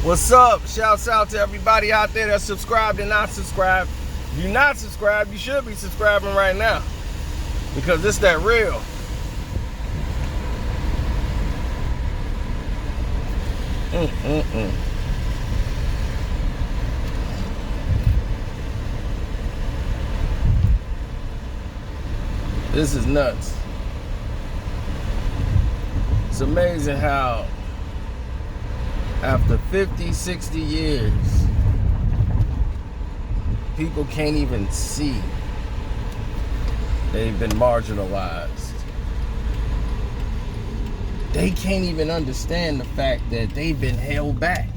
What's up? Shouts out to everybody out there that's subscribed and not subscribed. If you're not subscribed, you should be subscribing right now, because it's that real. This is nuts. It's amazing how after 50, 60 years, people can't even see they've been marginalized. They can't even understand the fact that they've been held back.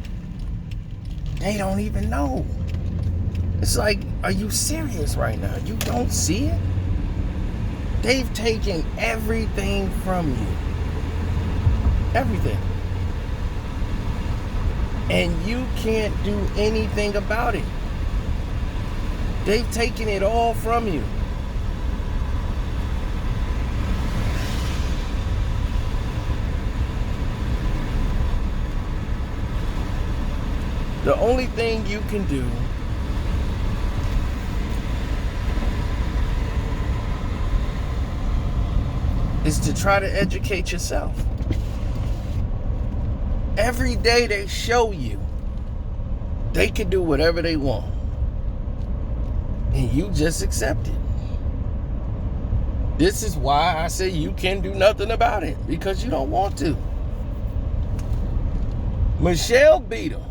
They don't even know. It's like, are you serious right now? You don't see it? They've taken everything from you. Everything. And you can't do anything about it. They've taken it all from you. The only thing you can do is to try to educate yourself. Every day they show you they can do whatever they want, and you just accept it. This is why I say you can do nothing about it, because you don't want to. Michelle Beadle,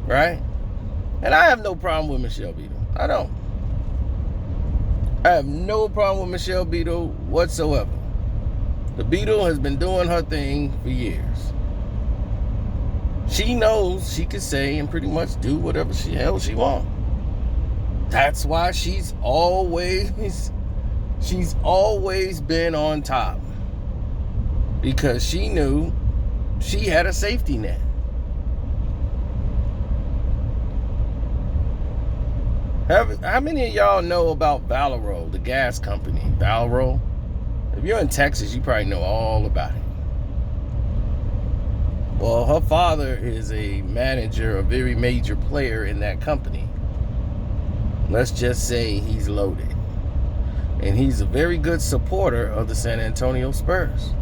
right? And I have no problem with Michelle Beadle. I don't. I have no problem with Michelle Beadle whatsoever. The Beadle has been doing her thing for years. She knows she can say and pretty much do whatever she wants. That's why she's always been on top. Because she knew she had a safety net. How many of y'all know about Valero, the gas company? Valero? If you're in Texas, you probably know all about it. Well, her father is a manager, a very major player in that company. Let's just say he's loaded. And he's a very good supporter of the San Antonio Spurs.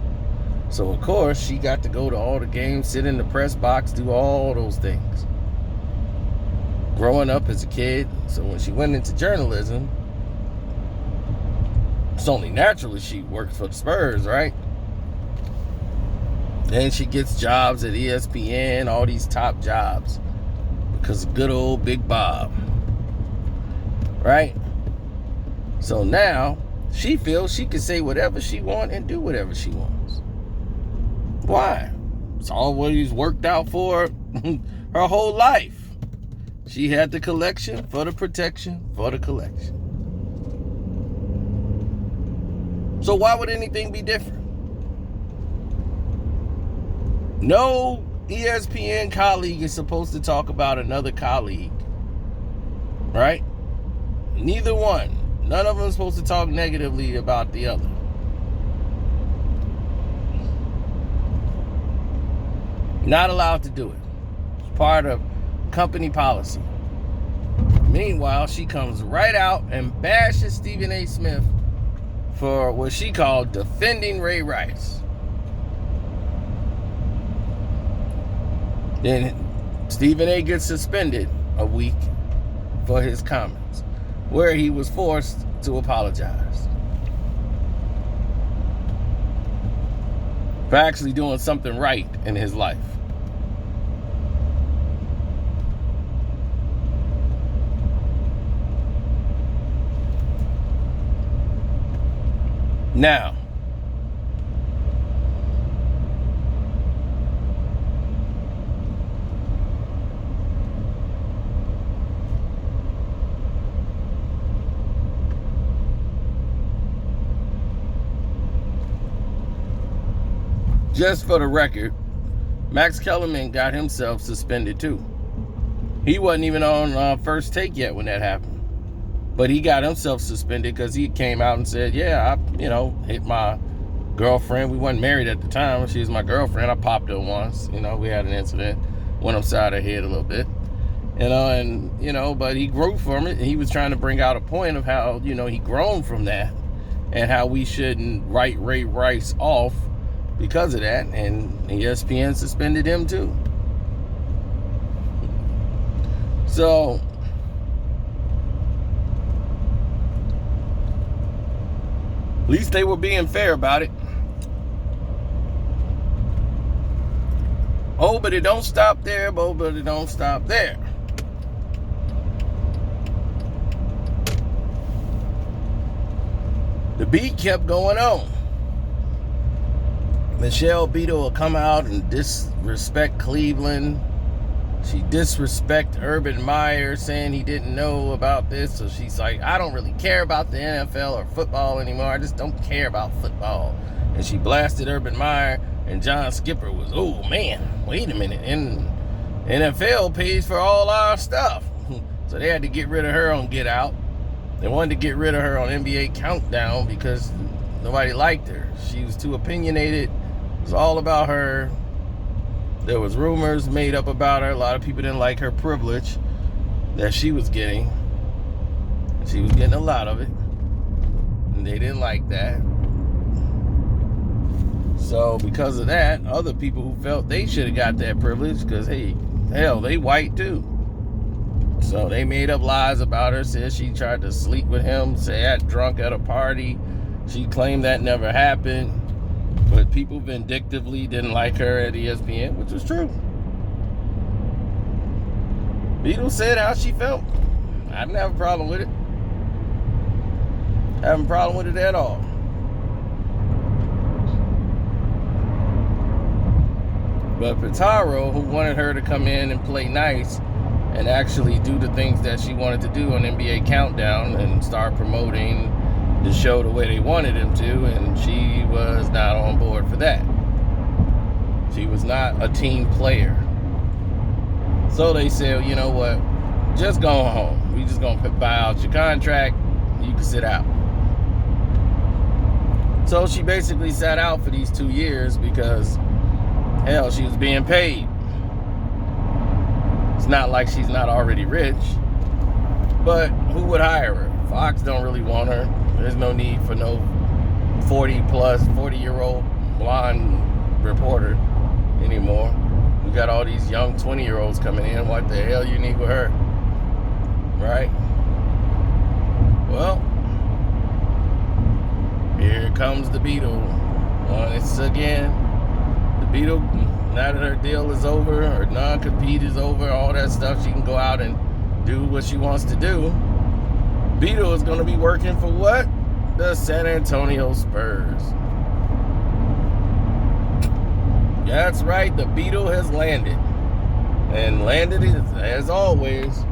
So, of course, she got to go to all the games, sit in the press box, do all those things. Growing up as a kid, so when she went into journalism, it's only natural that she worked for the Spurs, right? Then she gets jobs at ESPN, all these top jobs, because of good old Big Bob, right? So now she feels she can say whatever she wants and do whatever she wants. Why? It's always worked out for her whole life. She had the collection for the protection for the collection. So why would anything be different? No ESPN colleague is supposed to talk about another colleague, right? Neither one. None of them is supposed to talk negatively about the other. Not allowed to do it. It's part of company policy. Meanwhile, she comes right out and bashes Stephen A. Smith for what she called defending Ray Rice. Then Stephen A. gets suspended a week for his comments, where he was forced to apologize for actually doing something right in his life. Now, just for the record, Max Kellerman got himself suspended too. He wasn't even on First Take yet when that happened. But he got himself suspended because he came out and said, yeah, I, hit my girlfriend. We weren't married at the time. She was my girlfriend. I popped her once. We had an incident. went upside her head a little bit. But he grew from it. And he was trying to bring out a point of how, he grown from that and how we shouldn't write Ray Rice off because of that. And ESPN suspended him too. So, at least they were being fair about it. Oh, but it don't stop there. Oh, but it don't stop there. The beat kept going on. Michelle Beadle will come out and disrespect Cleveland. She disrespect Urban Meyer, saying he didn't know about this. So she's like, I don't really care about the NFL or football anymore. I just don't care about football. And she blasted Urban Meyer, and John Skipper was, oh man, wait a minute. And NFL pays for all our stuff. So they had to get rid of her on Get Out. They wanted to get rid of her on NBA Countdown because nobody liked her. She was too opinionated. It was all about her. There was rumors made up about her. A lot of people didn't like her privilege that she was getting. She was getting a lot of it. And they didn't like that. So because of that, other people who felt they should have got that privilege, because, hey, hell, they white too. So they made up lies about her, said she tried to sleep with him, said drunk at a party. She claimed that never happened. But people vindictively didn't like her at ESPN, which was true. Beadle said how she felt. I didn't have a problem with it. I have a problem with it at all. But Pitaro, who wanted her to come in and play nice and actually do the things that she wanted to do on NBA Countdown and start promoting the show the way they wanted him to, and she was not on board for that. She was not a team player. So they said, you know what, just go home. We just gonna buy out your contract. You can sit out. So she basically sat out for these 2 years because, hell, she was being paid. It's not like she's not already rich, but who would hire her? Fox don't really want her. There's no need for no 40-year-old blonde reporter anymore. We got all these young 20-year-olds coming in. What the hell you need with her? Right? Well, here comes the Beadle once again. The Beadle, now that her deal is over, her non-compete is over, all that stuff, she can go out and do what she wants to do. Beadle is going to be working for what? The San Antonio Spurs. That's right, the Beadle has landed. And landed, as always,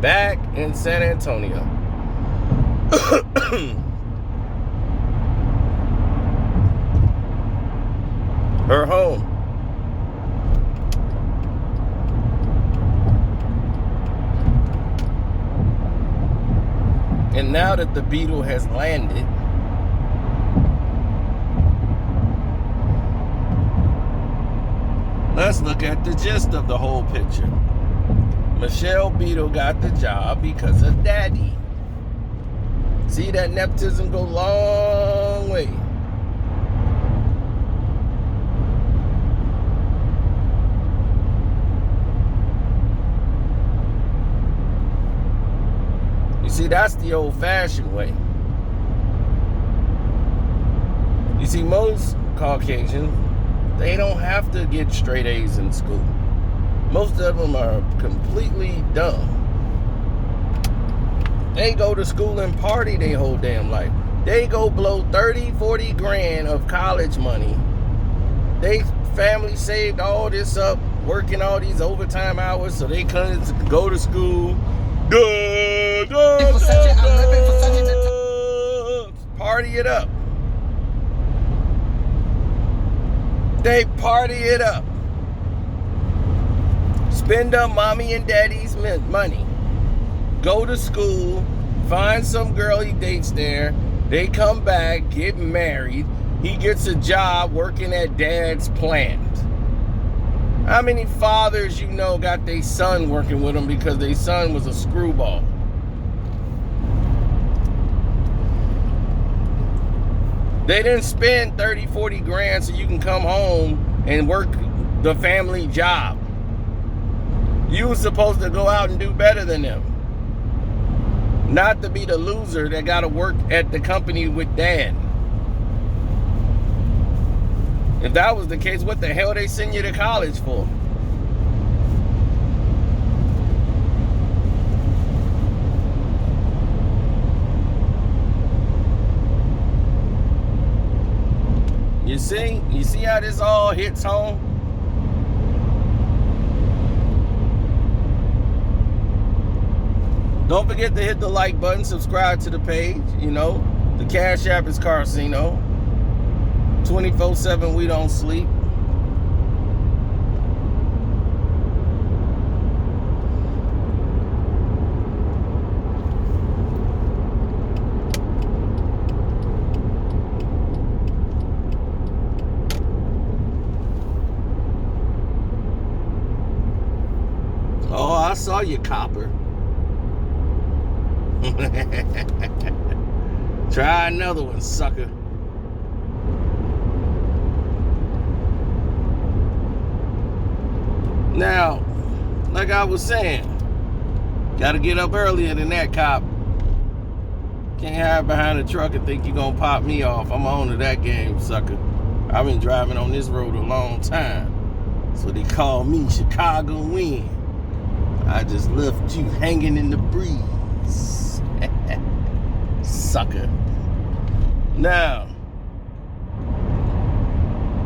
back in San Antonio. Her home. And now that the Beadle has landed, let's look at the gist of the whole picture. Michelle Beadle got the job because of Daddy. See, that nepotism go long way. See, that's the old-fashioned way. You see, most Caucasians, they don't have to get straight A's in school. Most of them are completely dumb. They go to school and party their whole damn life. They go blow 30, 40 grand of college money. They family saved all this up, working all these overtime hours so they couldn't go to school. Party it up. They party it up. Spend up mommy and daddy's money. Go to school. Find some girl he dates there. They come back, get married. He gets a job working at dad's plant. How many fathers you know got their son working with them because their son was a screwball? They didn't spend 30, 40 grand so you can come home and work the family job. You were supposed to go out and do better than them. Not to be the loser that got to work at the company with dad. If that was the case, what the hell they send you to college for? You see how this all hits home? Don't forget to hit the like button, subscribe to the page. You know, the Cash App is Carcino. 24/7, we don't sleep. Oh, I saw you, copper. Try another one, sucker. Now, like I was saying, gotta get up earlier than that, cop. Can't hide behind a truck and think you're gonna pop me off. I'm on to that game, sucker. I've been driving on this road a long time. So they call me Chicago Wind. I just left you hanging in the breeze. Sucker. Now,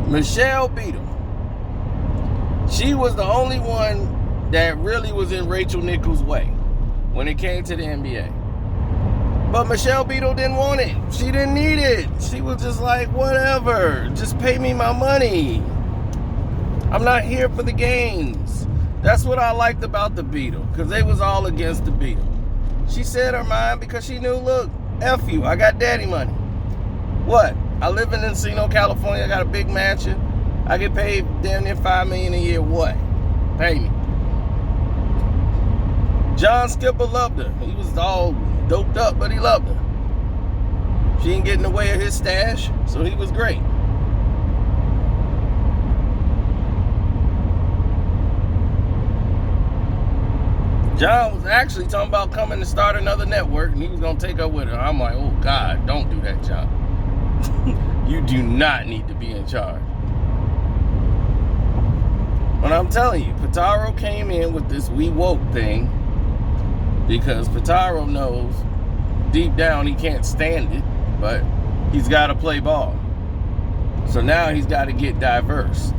Michelle Beadle. She was the only one that really was in Rachel Nichols' way when it came to the NBA. But Michelle Beadle didn't want it. She didn't need it. She was just like, whatever. Just pay me my money. I'm not here for the games. That's what I liked about the Beadle, because they was all against the Beadle. She said her mind because she knew, look, F you, I got daddy money. What? I live in Encino, California. I got a big mansion. I get paid damn near $5 million a year. What? Pay me. John Skipper loved her. He was all doped up, but he loved her. She didn't get in the way of his stash, so he was great. John was actually talking about coming to start another network, and he was going to take her with her. I'm like, oh, God, don't do that, John. You do not need to be in charge. But I'm telling you, Pitaro came in with this we woke thing because Pitaro knows deep down he can't stand it, but he's got to play ball. So now he's got to get diverse.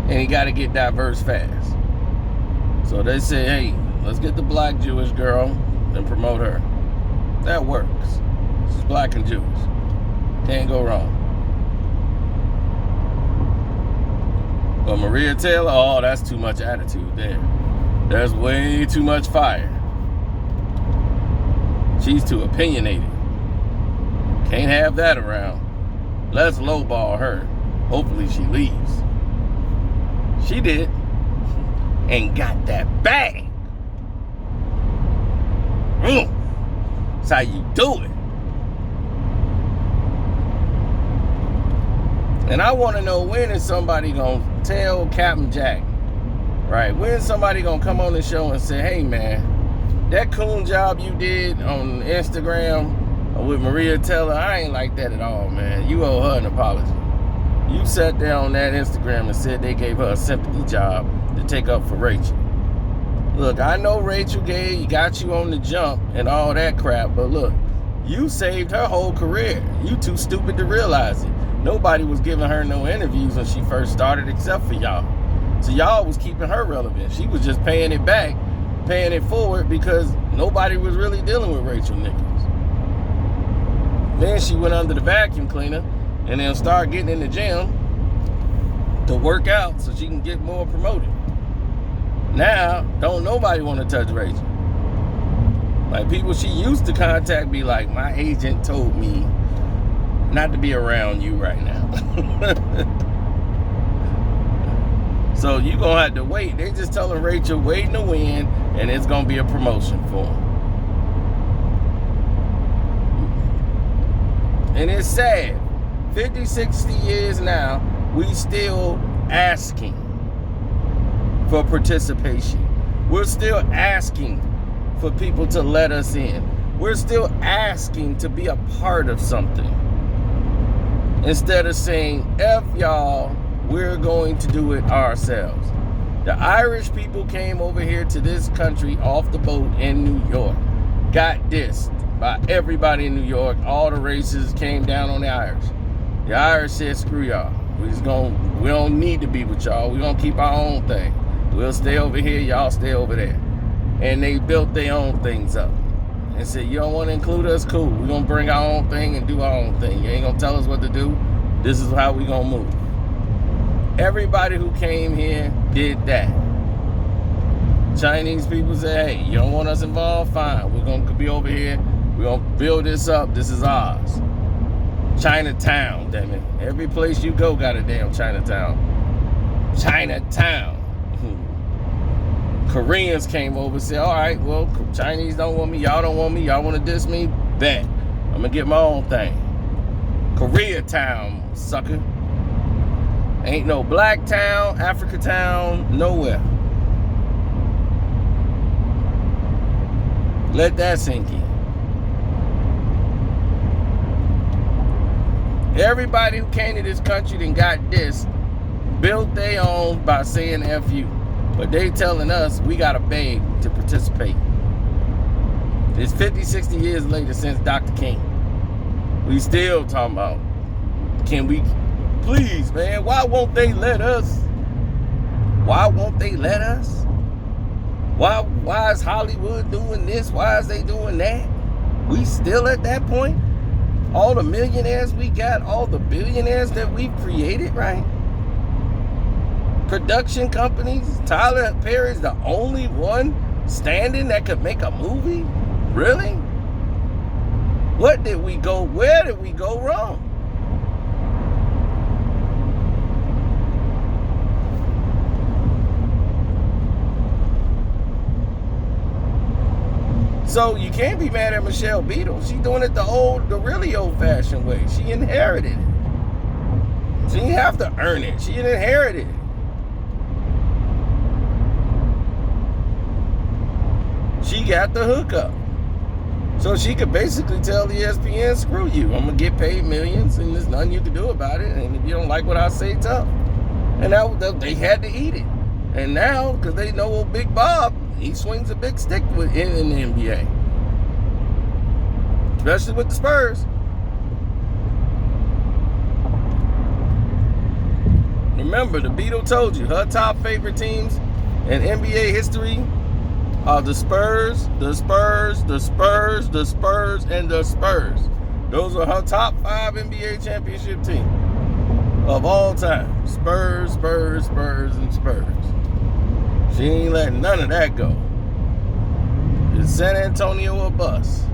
And he got to get diverse fast. So they say, hey, let's get the black Jewish girl and promote her. That works. She's black and Jewish. Can't go wrong. But Maria Taylor, oh, that's too much attitude there. There's way too much fire. She's too opinionated. Can't have that around. Let's lowball her. Hopefully she leaves. She did. And got that bag. That's how you do it. And I want to know, when is somebody going to tell Captain Jack, right? When is somebody going to come on the show and say, hey, man, that coon job you did on Instagram with Maria Taylor, I ain't like that at all, man. You owe her an apology. You sat there on that Instagram and said they gave her a sympathy job to take up for Rachel. Look, I know Rachel got you on the jump and all that crap, but look, you saved her whole career. You too stupid to realize it. Nobody was giving her no interviews when she first started except for y'all. So y'all was keeping her relevant. She was just paying it back, paying it forward because nobody was really dealing with Rachel Nichols. Then she went under the vacuum cleaner and then started getting in the gym to work out so she can get more promoted. Now, don't nobody want to touch Rachel. Like, people she used to contact be like, my agent told me not to be around you right now. So you're going to have to wait. They just telling Rachel waiting to win, and it's going to be a promotion for him. And it's sad. 50, 60 years now, we still asking for participation. We're still asking for people to let us in. We're still asking to be a part of something. Instead of saying, F y'all, we're going to do it ourselves. The Irish people came over here to this country off the boat in New York. Got dissed by everybody in New York. All the races came down on the Irish. The Irish said, screw y'all. We don't need to be with y'all. We're going to keep our own thing. We'll stay over here. Y'all stay over there. And they built their own things up. And said, you don't want to include us? Cool. We're going to bring our own thing and do our own thing. You ain't going to tell us what to do. This is how we going to move. Everybody who came here did that. Chinese people said, hey, you don't want us involved? Fine. We're going to be over here. We're going to build this up. This is ours. Chinatown, damn it. Every place you go got a damn Chinatown. Chinatown. Koreans came over and said, all right, well, Chinese don't want me. Y'all don't want me. Y'all want to diss me? Bet. I'm going to get my own thing. Koreatown, sucker. Ain't no black town, Africa town, nowhere. Let that sink in. Everybody who came to this country and got dissed built their own by saying F you. But they telling us we got to beg to participate. It's 50, 60 years later since Dr. King. We still talking about, can we, please, man, why won't they let us? Why won't they let us? Why is Hollywood doing this? Why is they doing that? We still at that point? All the millionaires we got, all the billionaires that we've created, right? Production companies, Tyler Perry's the only one standing that could make a movie? Really? Where did we go wrong? So you can't be mad at Michelle Beadle. She's doing it the really old-fashioned way. She inherited it. She didn't have to earn it. She inherited it. She got the hookup. So she could basically tell ESPN, screw you. I'm going to get paid millions and there's nothing you can do about it. And if you don't like what I say, tough. And now they had to eat it. And now, because they know old Big Bob, he swings a big stick in the NBA. Especially with the Spurs. Remember, the Beadle told you, her top favorite teams in NBA history are the Spurs, the Spurs, the Spurs, the Spurs, and the Spurs. Those are her top 5 NBA championship teams of all time. Spurs, Spurs, Spurs, and Spurs. She ain't letting none of that go. Is San Antonio a bust?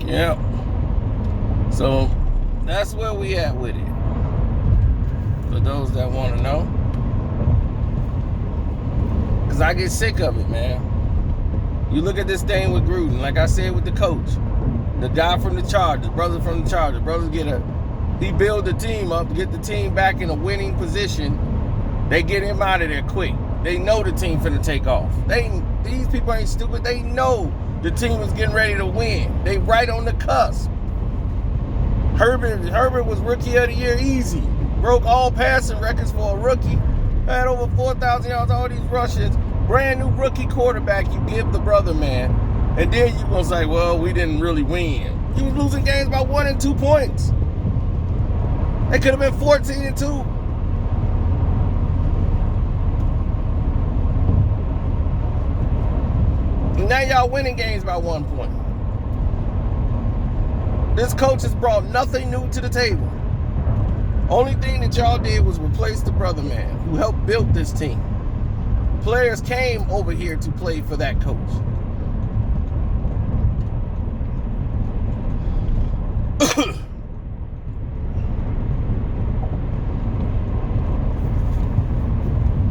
Yep. So that's where we at with it. For those that want to know. Because I get sick of it, man. You look at this thing with Grooting, like I said with the coach. The guy from the Chargers, brother from the Chargers. He build the team up, get the team back in a winning position. They get him out of there quick. They know the team finna take off. These people ain't stupid. They know the team is getting ready to win. They right on the cusp. Herbert was rookie of the year easy. Broke all passing records for a rookie. Had over 4,000 yards, all these rushes. Brand new rookie quarterback you give the brother, man. And then you gonna say, well, we didn't really win. You was losing games by 1 and 2 points. They could have been 14 and 2. Now y'all winning games by 1 point. This coach has brought nothing new to the table. Only thing that y'all did was replace the brother man who helped build this team. Players came over here to play for that coach.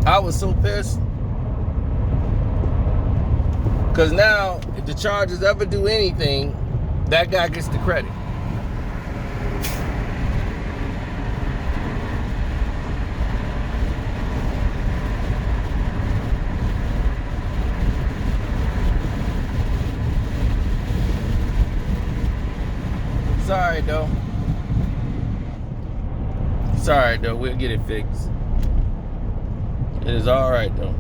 I was so pissed because now if the Chargers ever do anything, that guy gets the credit. Sorry though, we'll get it fixed. It is all right though.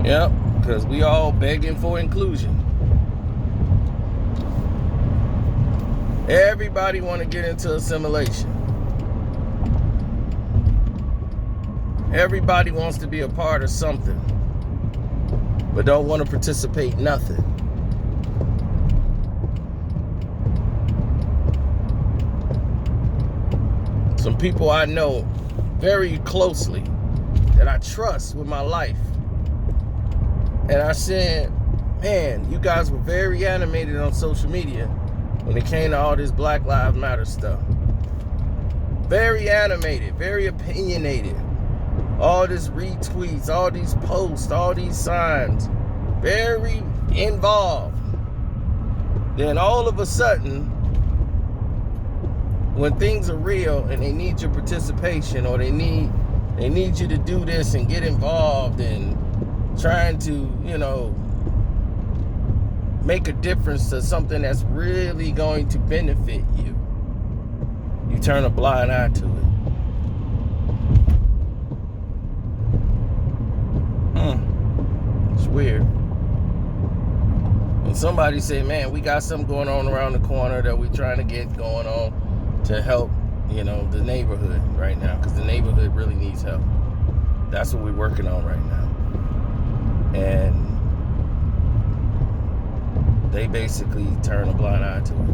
Yep, because we all begging for inclusion. Everybody want to get into assimilation. Everybody wants to be a part of something, but don't want to participate in nothing. Some people I know very closely that I trust with my life. And I said, man, you guys were very animated on social media when it came to all this Black Lives Matter stuff. Very animated, very opinionated. All this retweets, all these posts, all these signs. Very involved. Then all of a sudden, when things are real and they need your participation, or they need you to do this and get involved and trying to, make a difference to something that's really going to benefit you, you turn a blind eye to it. It's weird. When somebody say, man, we got something going on around the corner that we're trying to get going on to help, the neighborhood right now, because the neighborhood really needs help. That's what we're working on right now. And they basically turn a blind eye to it.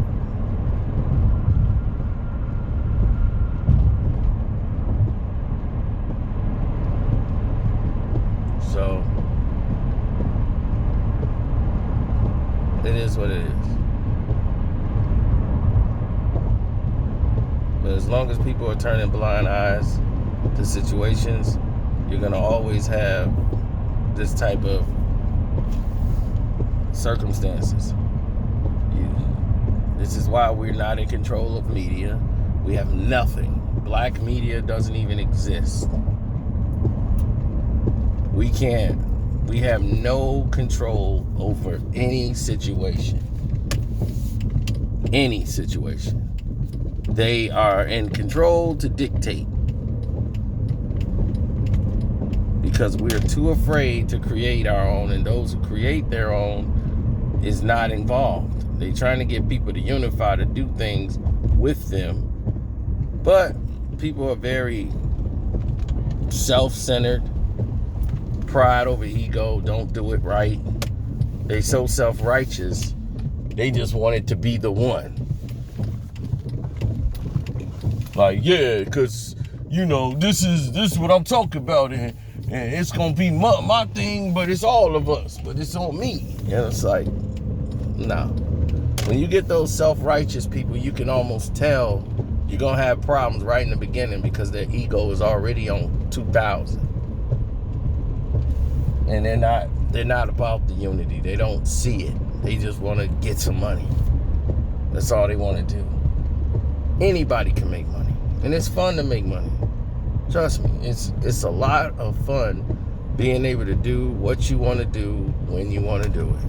So, it is what it is. But as long as people are turning blind eyes to situations, you're going to always have this type of circumstances. This is why we're not in control of media. We have nothing. Black media doesn't even exist. We have no control over any situation. Any situation. They are in control to dictate. Because we're too afraid to create our own, and those who create their own is not involved. They're trying to get people to unify, to do things with them. But people are very self-centered, pride over ego, don't do it right. They so self-righteous, they just want it to be the one. Like, yeah, because, this is what I'm talking about, and it's going to be my thing, but it's all of us, but it's on me. It's like, no. When you get those self-righteous people, you can almost tell you're going to have problems right in the beginning because their ego is already on 2,000. And they're not about the unity. They don't see it. They just want to get some money. That's all they want to do. Anybody can make money. And it's fun to make money. Trust me, it's a lot of fun being able to do what you want to do when you want to do it.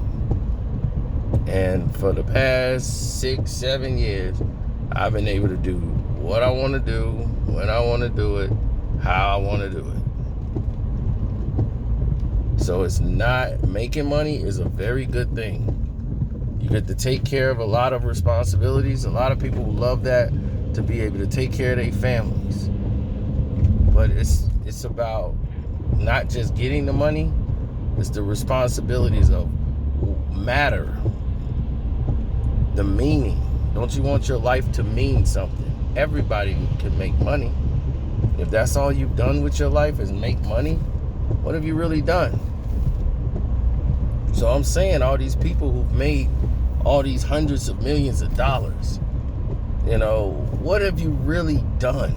And for the past 6-7 years, I've been able to do what I want to do, when I want to do it, how I want to do it. So it's not, making money is a very good thing. You get to take care of a lot of responsibilities. A lot of people love that, to be able to take care of their families. But it's about not just getting the money, it's the responsibilities of matter? The meaning. Don't you want your life to mean something? Everybody can make money. If that's all you've done with your life is make money, what have you really done? So I'm saying all these people who've made all these hundreds of millions of dollars, what have you really done?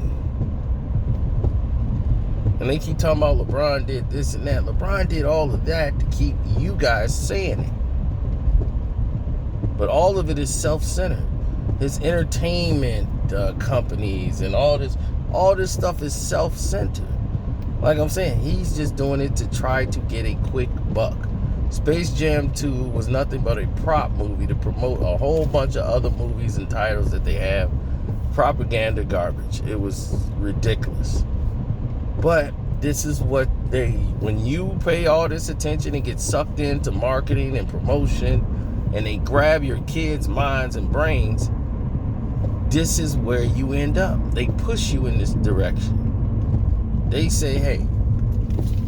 And they keep talking about LeBron did this and that. LeBron did all of that to keep you guys saying it. But all of it is self-centered. His entertainment companies and all this stuff is self-centered. Like I'm saying, he's just doing it to try to get a quick buck. Space Jam 2 was nothing but a prop movie to promote a whole bunch of other movies and titles that they have. Propaganda garbage. It was ridiculous. But this is what when you pay all this attention and get sucked into marketing and promotion, and they grab your kids' minds and brains, this is where you end up. They push you in this direction. They say, hey,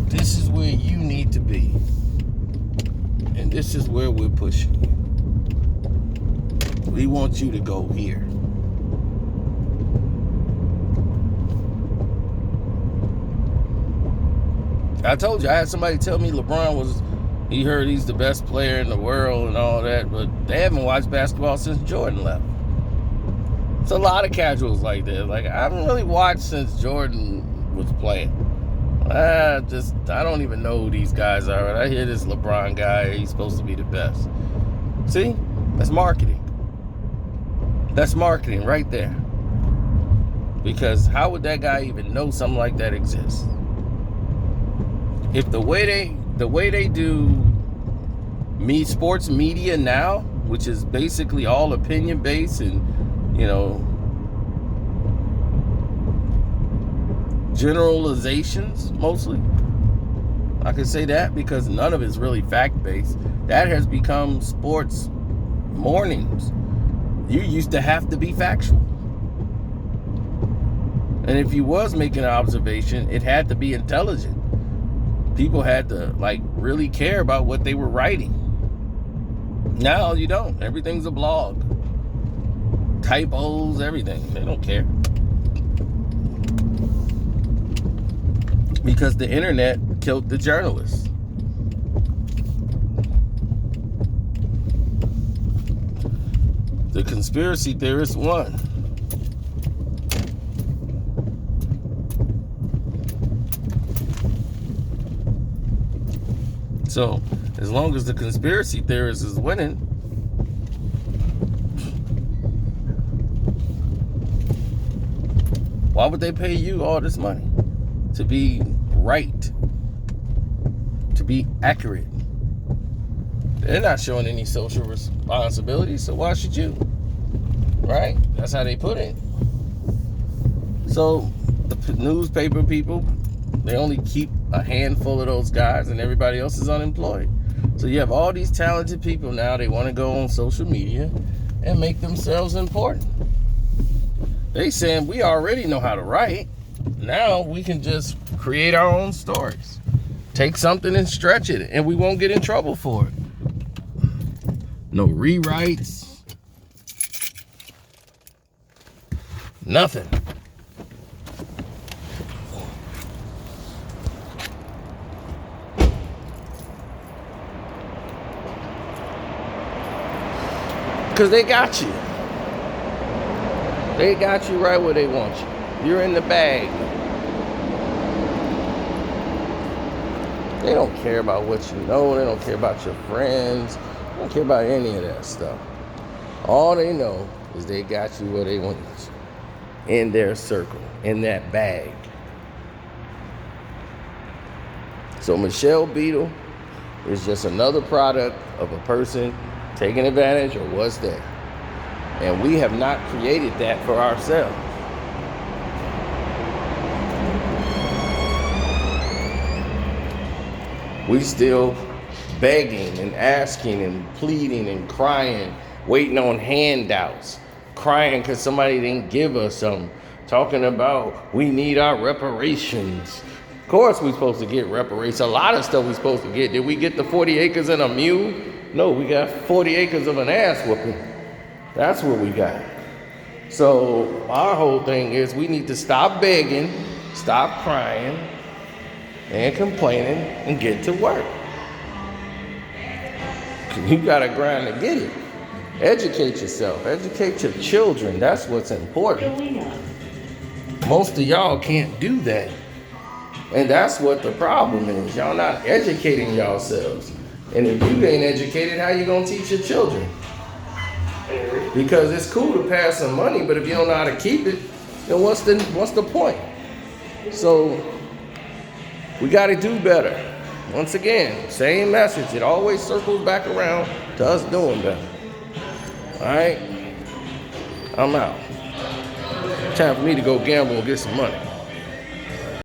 this is where you need to be. And this is where we're pushing you. We want you to go here. I told you, I had somebody tell me he heard he's the best player in the world and all that, but they haven't watched basketball since Jordan left. It's a lot of casuals like that. Like, I haven't really watched since Jordan was playing. I don't even know who these guys are. I hear this LeBron guy, he's supposed to be the best. See? That's marketing. That's marketing right there. Because how would that guy even know something like that exists? If the way they do sports media now, which is basically all opinion based and generalizations mostly, I can say that because none of it's really fact based. That has become sports mornings. You used to have to be factual, and if you was making an observation, it had to be intelligent. People had to really care about what they were writing. Now you don't. Everything's a blog. Typos, everything. They don't care. Because the internet killed the journalists. The conspiracy theorists won. So, as long as the conspiracy theorist is winning, why would they pay you all this money? To be right. To be accurate. They're not showing any social responsibility, so why should you? Right? That's how they put it. So, the newspaper people, they only keep a handful of those guys and everybody else is unemployed. So you have all these talented people now, they want to go on social media and make themselves important. They saying we already know how to write. Now we can just create our own stories. Take something and stretch it and we won't get in trouble for it. No rewrites. Nothing. Because they got you. They got you right where they want you. You're in the bag. They don't care about what you know. They don't care about your friends. They don't care about any of that stuff. All they know is they got you where they want you. In their circle. In that bag. So Michelle Beadle is just another product of a person taking advantage of what's there. And we have not created that for ourselves. We still begging and asking and pleading and crying, waiting on handouts, crying because somebody didn't give us some, talking about we need our reparations. Of course we're supposed to get reparations. A lot of stuff we're supposed to get. Did we get the 40 acres and a mule? No, we got 40 acres of an ass whooping. That's what we got. So our whole thing is we need to stop begging, stop crying, and complaining, and get to work. You gotta grind to get it. Educate yourself, educate your children. That's what's important. Most of y'all can't do that. And that's what the problem is. Y'all not educating yourselves. And if you ain't educated, how you gonna teach your children? Because it's cool to pass some money, but if you don't know how to keep it, then what's the point? So we gotta do better. Once again, same message. It always circles back around to us doing better. Alright? I'm out. Time for me to go gamble and get some money.